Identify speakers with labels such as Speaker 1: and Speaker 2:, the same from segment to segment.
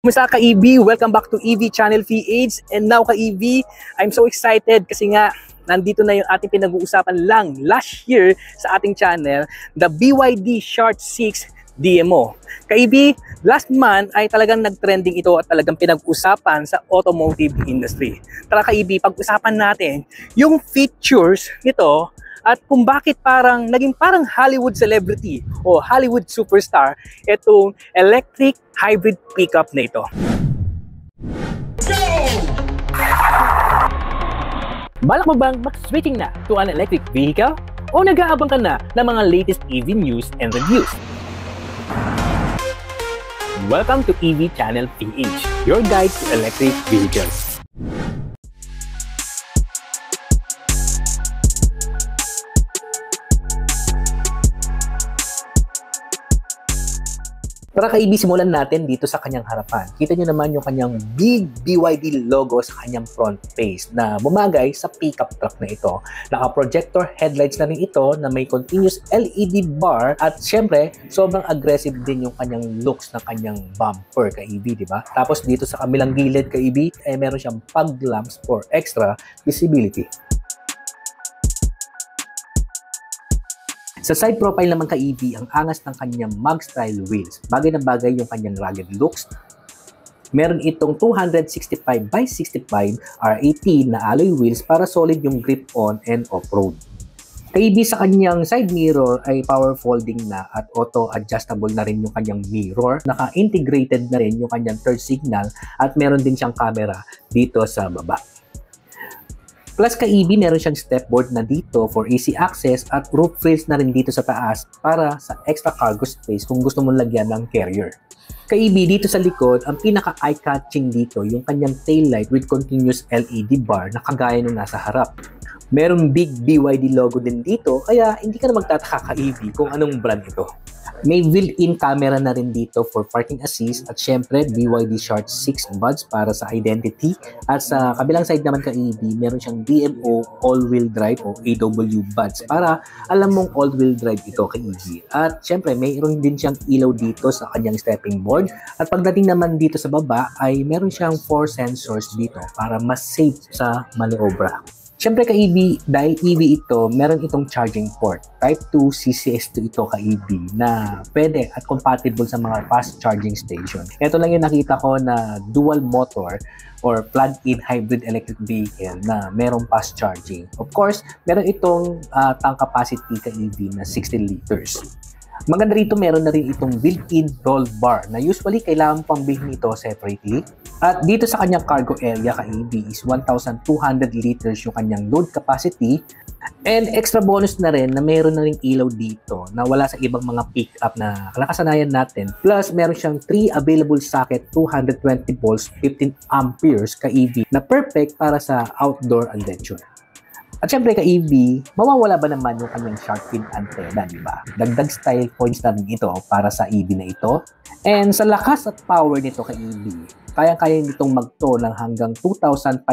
Speaker 1: Kumusta ka-EV? Welcome back to EV Channel PH. And now ka-EV, I'm so excited kasi nga nandito na yung ating pinag-uusapan lang last year sa ating channel, the BYD Short 6 DMO. Ka-EV, last month ay talagang nag-trending ito at talagang pinag-usapan sa automotive industry. Tara ka-EV, pag-usapan natin yung features nito at kung bakit naging parang Hollywood celebrity o Hollywood superstar itong electric hybrid pickup na ito. Balak mo bang mag-switching na to an electric vehicle? O nag-aabang ka na ng mga latest EV news and reviews? Welcome to EV Channel PH, your guide to electric vehicles. Tara ka-EV, simulan natin dito sa kanyang harapan. Kita nyo naman yung kanyang big BYD logo sa kanyang front face na bumagay sa pickup truck na ito. Naka-projector headlights na rin ito na may continuous LED bar at syempre, sobrang aggressive din yung kanyang looks ng kanyang bumper ka-EV, di ba? Tapos dito sa kamilang gilid ka-EV, meron siyang fog lamps for extra visibility. Sa side profile naman ka-EV, ang angas ng kanyang mag style wheels. Bagay na bagay yung kanyang rugged looks. Meron itong 265x65 R18 na alloy wheels para solid yung grip on and off-road. Ka-EV, sa kanyang side mirror ay power folding na at auto-adjustable na rin yung kanyang mirror. Naka-integrated na rin yung kanyang third signal at meron din siyang camera dito sa baba. Plus ka-EV, meron siyang stepboard na dito for easy access at roof rails na rin dito sa taas para sa extra cargo space kung gusto mong lagyan ng carrier. Ka-EV, dito sa likod, ang pinaka-eye-catching dito yung kanyang taillight with continuous LED bar na kagaya nung nasa harap. Merong big BYD logo din dito kaya hindi ka na magtataka ka-EV kung anong brand ito. May built-in camera na rin dito for parking assist at syempre BYD Short 6 buds para sa identity. At sa kabilang side naman ka-EV, meron siyang DMO all-wheel drive o AW buds para alam mong all-wheel drive ito ka-EV. At syempre mayroon din siyang ilaw dito sa kanyang stepping board. At pagdating naman dito sa baba ay meron siyang 4 sensors dito para mas safe sa maniobra. Siyempre ka-EV, dahil EV ito, meron itong charging port. Type 2 CCS2 ito ka-EV na pwede at compatible sa mga fast charging station. Ito lang yung nakita ko na dual motor or plug-in hybrid electric vehicle na merong fast charging. Of course, meron itong tank capacity ka-EV na 60 liters. Maganda rito, meron na rin itong built-in roll bar na usually kailangan pang bilhin ito separately. At dito sa kanyang cargo area ka-EV is 1,200 liters yung kanyang load capacity. And extra bonus na rin na meron na rin ilaw dito na wala sa ibang mga pick-up na nakasanayan natin. Plus, meron siyang 3 available socket 220 volts 15 amperes ka-EV na perfect para sa outdoor adventure. At syempre ka-EV, mawawala ba naman yung kanyang shark fin antenna, di ba? Dagdag style points na rin ito para sa EV na ito. And sa lakas at power nito ka-EV, kaya-kaya nitong magto ng hanggang 2,500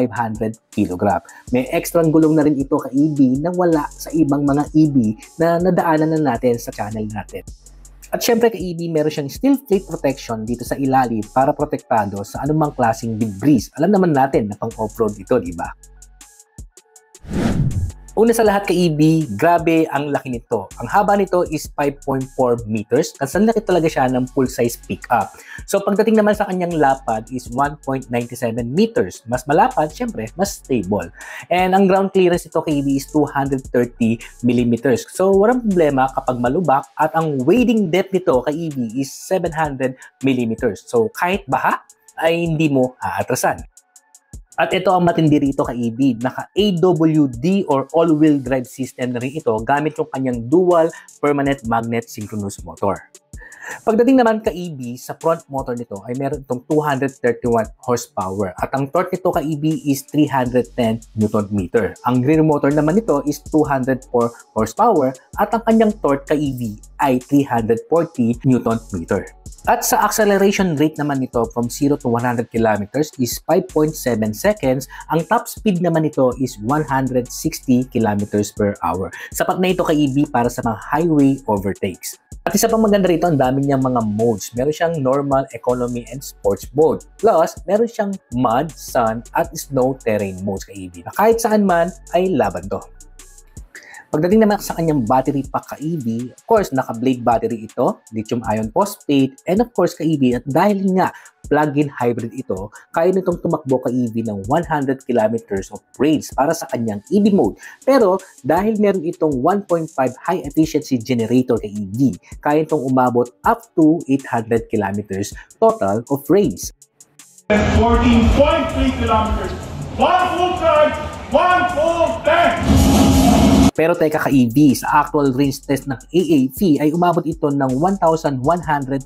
Speaker 1: kg. May extra gulong na rin ito ka-EV na wala sa ibang mga EV na nadaanan na natin sa channel natin. At syempre ka-EV, meron siyang steel plate protection dito sa ilalim para protektado sa anumang klaseng debris. Alam naman natin na pang off-road ito, di ba? Una sa lahat ka-EV, grabe ang laki nito. Ang haba nito is 5.4 meters. Kasi laki talaga siya ng full-size pickup. So pagdating naman sa kanyang lapad is 1.97 meters. Mas malapad, syempre, mas stable. And ang ground clearance nito ka-EV is 230 millimeters. So walang problema kapag malubak. At ang wading depth nito ka-EV is 700 millimeters. So kahit baha, ay hindi mo aatrasan. At ito ang matindi rito ka-EV, naka-AWD or all-wheel drive system na rin ito gamit yung kanyang dual permanent magnet synchronous motor. Pagdating naman ka-EV, sa front motor nito ay meron itong 231 horsepower at ang torque nito ka-EV is 310 Nm. Ang rear motor naman nito is 204 horsepower at ang kanyang torque ka-EV ay 340 Nm. At sa acceleration rate naman nito from 0 to 100 km is 5.7 seconds. Ang top speed naman nito is 160 km per hour. Sapat na ito ka-EV para sa mga highway overtakes. At isa pang maganda rito, ang dami niyang mga modes. Meron siyang normal, economy, and sports mode. Plus, meron siyang mud, sun, at snow terrain modes ka-EV. Na kahit saan man ay laban to. Pagdating naman sa kanyang battery pack ka-EV, of course, naka-blade battery ito, lithium-ion phosphate, and of course ka-EV, at dahil nga plug-in hybrid ito, kaya nitong tumakbo ka-EV ng 100 kilometers of range para sa kanyang EV mode. Pero dahil meron itong 1.5 high efficiency generator ka-EV, kaya itong umabot up to 800 kilometers total of range.
Speaker 2: 14.3 kilometers, one full charge, one full tank!
Speaker 1: Pero teka ka-EV, sa actual range test ng AAV ay umabot ito ng 1,114.3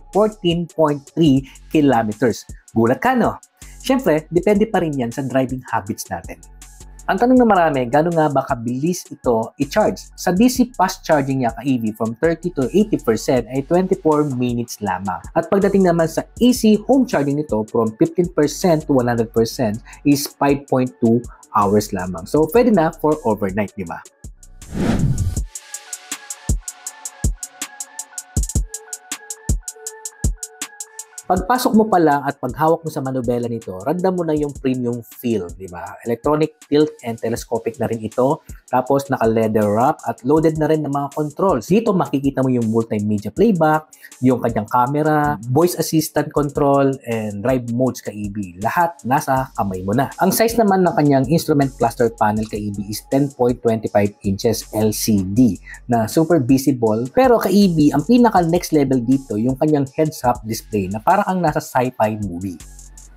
Speaker 1: kilometers. Gulat ka, no? Siyempre, depende pa rin yan sa driving habits natin. Ang tanong na marami, gano'n nga ba kabilis ito i-charge? Sa DC fast charging niya ka-EV from 30 to 80% ay 24 minutes lamang. At pagdating naman sa AC home charging nito from 15% to 100% is 5.2 hours lamang. So, pwede na for overnight, di ba? Pagpasok mo pa lang at paghawak mo sa manubela nito, ramdam mo na yung premium feel, di ba? Electronic tilt and telescopic na rin ito. Tapos naka-leather wrap at loaded na rin ng mga controls. Dito makikita mo yung multimedia playback, yung kanyang camera, voice assistant control, and drive modes ka-EV. Lahat nasa kamay mo na. Ang size naman ng kanyang instrument cluster panel ka-EV is 10.25 inches LCD na super visible. Pero ka-EV, ang pinaka next level dito, yung kanyang heads-up display na para kang nasa sci-fi movie.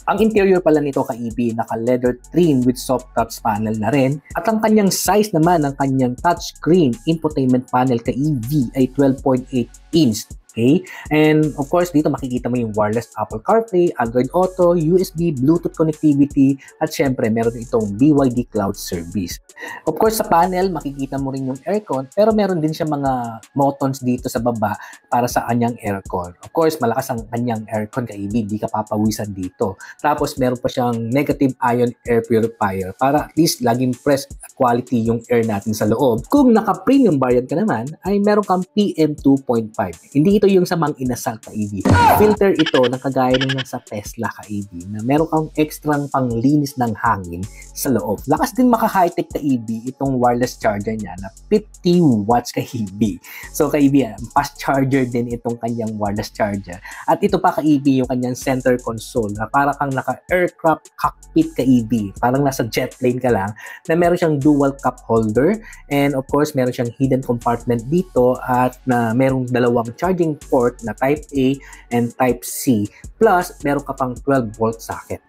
Speaker 1: Ang interior pala nito ka-EV, naka-leather trim with soft touch panel na rin. At ang kanyang size naman ng kanyang touchscreen infotainment panel ka-EV ay 12.8 inch. Okay? And of course, dito makikita mo yung wireless Apple CarPlay, Android Auto, USB, Bluetooth connectivity, at syempre, meron itong BYD Cloud Service. Of course, sa panel, makikita mo rin yung aircon, pero meron din siya mga buttons dito sa baba para sa kanyang aircon. Of course, malakas ang kanyang aircon ka-EV, di ka papawisan dito. Tapos, meron pa siyang negative ion air purifier para at least laging fresh quality yung air natin sa loob. Kung naka-premium variant ka naman, ay meron kang PM2.5. Hindi ito yung sa mang inasal ka-EV. Filter ito na kagaya ng nasa Tesla ka-EV na meron kang ekstrang panglinis ng hangin sa loob. Lakas din maka-high-tech ka-EV itong wireless charger niya na 50 watts ka-EV. So ka-EV, fast charger din itong kanyang wireless charger. At ito pa ka-EV yung kanyang center console na para kang naka-aircraft cockpit ka-EV. Parang nasa jet plane ka lang na meron siyang dual cup holder and of course meron siyang hidden compartment dito at na merong dalawang charging port na Type A and Type C. Plus, meron ka pang 12-volt socket.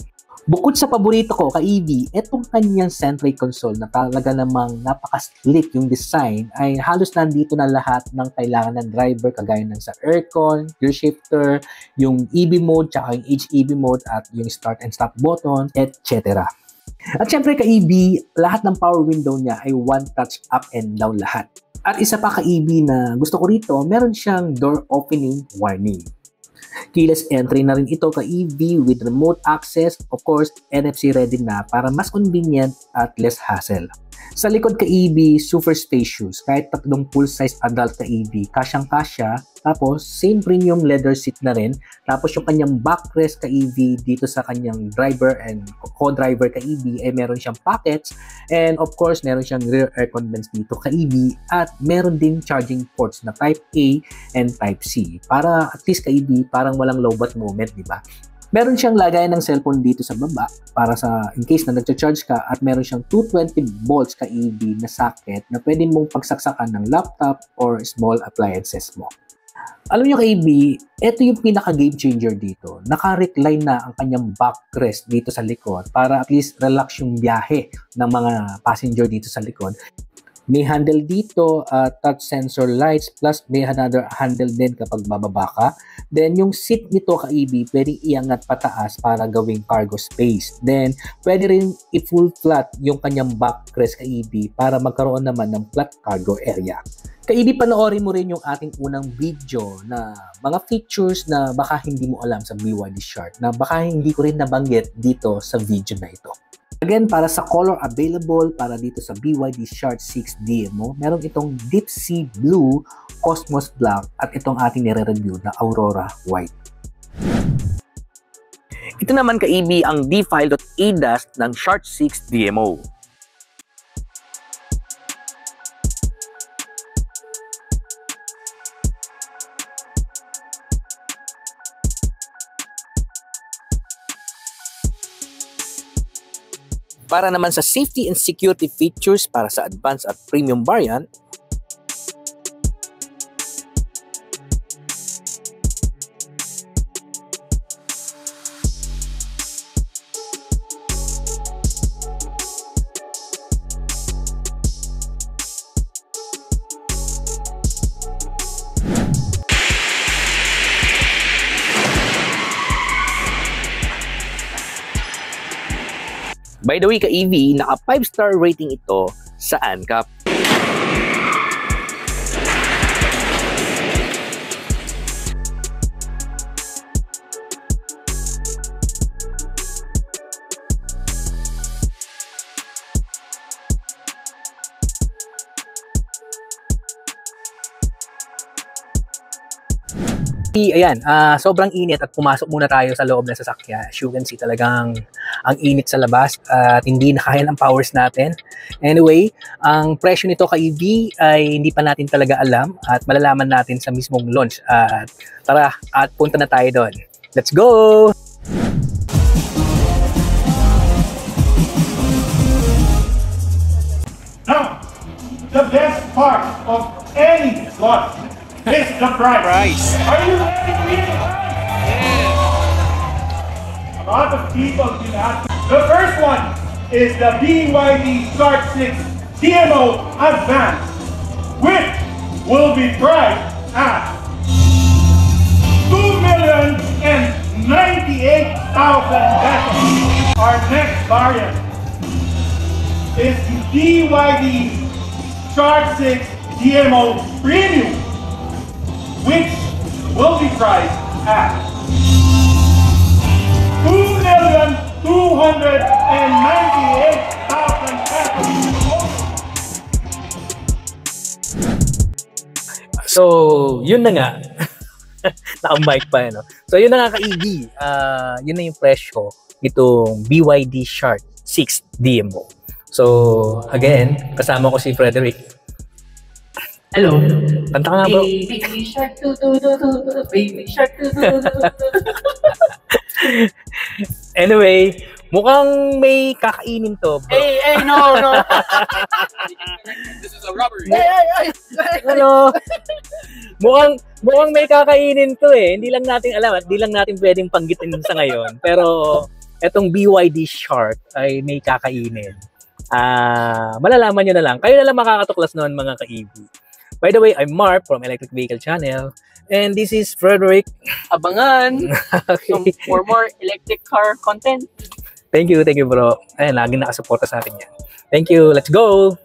Speaker 1: Bukod sa paborito ko ka-EV, etong kanyang central console na talaga namang napaka-slick yung design ay halos nandito na lahat ng kailangan ng driver kagaya ng sa aircon, gear shifter, yung EV mode, tsaka yung HEV mode at yung start and stop button, etc. At syempre ka-EV, lahat ng power window niya ay one touch up and down lahat. At isa pa ka-EV na gusto ko rito, meron siyang door opening warning. Keyless entry na rin ito ka-EV with remote access, of course, NFC ready na para mas convenient at less hassle. Sa likod ka-EV, super spacious. Kahit tatlong full-size adult ka-EV, kasyang-kasya. Tapos, same premium leather seat na rin. Tapos, yung kanyang backrest ka-EV dito sa kanyang driver and co-driver ka-EV ay meron siyang pockets. And of course, meron siyang rear aircon vents dito ka-EV. At meron din charging ports na Type A and Type C. Para at least ka-EV, parang walang lowbat moment, di ba? Meron siyang lagayan ng cellphone dito sa baba para sa in case na nagcha-charge ka at meron siyang 220 volts ka-EV na socket na pwede mong pagsaksakan ng laptop or small appliances mo. Alam nyo ka-EV, ito yung pinaka-game changer dito. Naka-recline na ang kanyang backrest dito sa likod para at least relax yung biyahe ng mga passenger dito sa likod. May handle dito, touch sensor lights, plus may another handle din kapag bababa ka. Then, yung seat nito ka-EV, pwede iangat pataas para gawing cargo space. Then, pwede rin i-full flat yung kanyang backrest ka-EV para magkaroon naman ng flat cargo area. Ka-EV, panoorin mo rin yung ating unang video na mga features na baka hindi mo alam sa BYD Shark, na baka hindi ko rin nabanggit dito sa video na ito. Again, para sa color available para dito sa BYD Shark 6 DMO, meron itong Deep Sea Blue, Cosmos Black, at itong ating nire-review na Aurora White.
Speaker 3: Ito naman ka-EB ang D-File.ADAS ng Shark 6 DMO. Para naman sa safety and security features para sa advanced at premium variant, by the way, ka-EV, naka 5-star rating ito sa ANCAP.
Speaker 1: Ayan, sobrang init at pumasok muna tayo sa loob ng sasakyan. As you can see, talagang ang init sa labas at hindi na kaya ng powers natin. Anyway, ang presyo nito ka-EV ay hindi pa natin talaga alam at malalaman natin sa mismong launch. At tara, at punta na tayo doon. Let's go!
Speaker 2: Now, the best part of any lot is the price. Are you ready to read the price? A lot of people will ask. The first one is the BYD Shark 6 DMO Advance, which will be priced at $2,098,000 pesos. Our next variant is the BYD Shark 6 DMO Premium, which will be priced at $2,298,000 pesos.
Speaker 1: So, yun na nga. Naka-mic pa, no? So, yun na nga ka-EV. Yun na yung presyo nitong BYD Shark 6 DMO. So, again, kasama ko si Frederick.
Speaker 4: Hello.
Speaker 1: Kanta ka nga, bro.
Speaker 4: Baby shark, baby shark,
Speaker 1: Anyway, mukhang may kakainin to, bro.
Speaker 4: Hey, no.
Speaker 3: This is a robbery.
Speaker 4: Hey.
Speaker 1: Ano? Mukhang may kakainin to eh. Hindi lang natin alam at hindi lang natin pwedeng panggitin sa ngayon. Pero etong BYD Shark ay may kakainin. Malalaman nyo na lang. Kayo na lang makakatuklas noon, mga ka-EV. By the way, I'm Mark from Electric Vehicle Channel. And this is Frederick.
Speaker 4: Abangan
Speaker 1: Okay.
Speaker 4: for more electric car content.
Speaker 1: Thank you, bro. Ayan, laging nakasuporta sa atin yan. Thank you. Let's go!